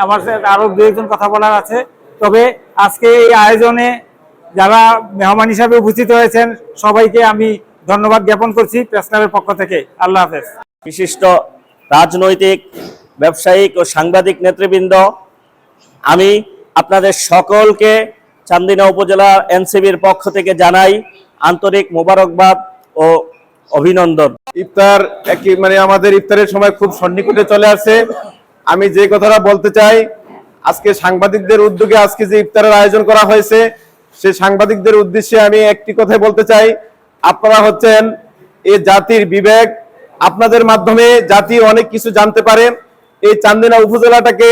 আমার সাথে আরো দু একজন কথা বলার আছে। তবে আজকে এই আয়োজনে যারা মেহমান হিসাবে উপস্থিত হয়েছেন সবাইকে আমি ধন্যবাদ জ্ঞাপন করছি প্রেস ক্লাবের পক্ষ থেকে। আল্লাহ হাফেজ। বিশিষ্ট রাজনৈতিক, ব্যবসায়িক ও সাংবাদিক নেতৃবৃন্দ, আমি আপনাদের সকলকে চান্দিনা উপজেলা এনসিবির পক্ষ থেকে জানাই আন্তরিক মোবারকবাদ ও অভিনন্দন। ইফতার আমাদের ইফতারের সময় খুব সন্নিকটে চলে আসে। আমি যে কথাটা বলতে চাই, আজকে সাংবাদিকদের উদ্যোগে আজকে যে ইফতারের আয়োজন করা হয়েছে, সেই সাংবাদিকদের উদ্দেশ্যে আমি একটি কথাই বলতে চাই, আপনারা হচ্ছেন এই জাতির বিবেক। আপনাদের মাধ্যমে জাতি অনেক কিছু জানতে পারে। এই চান্দিনা উপজেলাটাকে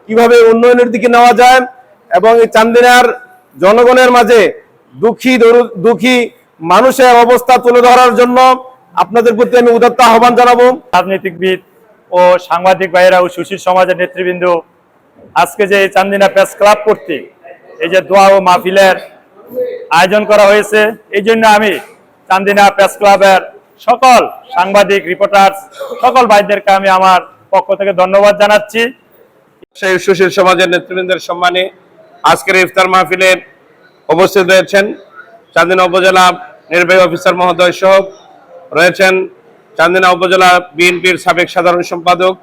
কিভাবে উন্নয়নের দিকে নেওয়া যায় এবং এই চান্দিনার জনগণের মাঝে দুঃখী মানুষের অবস্থা তুলে ধরার জন্য আপনাদের প্রতি আমি উদাত্ত আহ্বান জানাবো। রাজনীতিবিদ ও সাংবাদিক ভাইয়েরা ও সুশীল সমাজের নেতৃবৃন্দ, আজকে যে চান্দিনা প্রেস ক্লাব কর্তৃক এই যে দোয়া ও মাহফিলের আয়োজন করা হয়েছে, এই জন্য আমি চান্দিনা প্রেস ক্লাবের সকল সাংবাদিক, রিপোর্টার, সকল ভাইদেরকে আমি আমার পক্ষ থেকে ধন্যবাদ জানাচ্ছি। সেই সুশীল সমাজের নেতৃবৃন্দের সম্মানে আজকের ইফতার মাহফিলে উপস্থিত রয়েছেন চান্দিনা উপজেলা নির্বাহী অফিসার মহোদয় সহ রয়েছেন চান্দিনা উপজেলা বিএনপির সাবেক সাধারণ সম্পাদক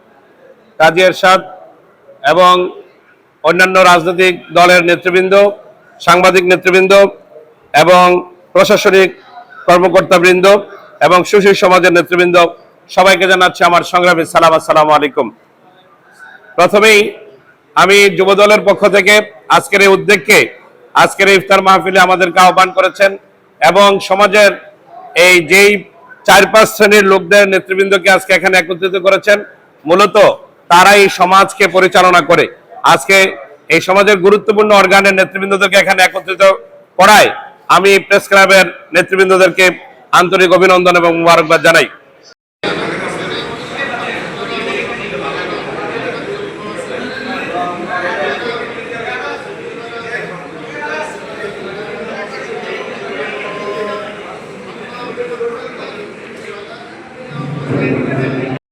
কাজী এরশাদ এবং অন্যান্য রাজনৈতিক দলের নেতৃবৃন্দ, সাংবাদিক নেতৃবৃন্দ এবং প্রশাসনিক কর্মকর্তাবৃন্দ এবং সুশীল সমাজের নেতৃবৃন্দ, সবাইকে জানাচ্ছি আমার সংগ্রামী সালাম। আসসালামু আলাইকুম। প্রথমেই আমি যুবদলের পক্ষ থেকে আজকের এই উদ্যোগকে, আজকের এই ইফতার মাহফিলে আমাদেরকে আহ্বান করেছেন এবং সমাজের এই যেই 4-5 শ্রেণীর লোকদের নেতৃবৃন্দকে আজকে এখানে একত্রিত করেছেন, মূলত তারা এই সমাজকে পরিচালনা করে। আজকে এই সমাজের গুরুত্বপূর্ণ অর্গানের নেতৃবৃন্দদেরকে এখানে একত্রিত করায় আমি প্রেস ক্লাবের নেতৃবৃন্দদেরকে আন্তরিক অভিনন্দন এবং মোবারকবাদ জানাই।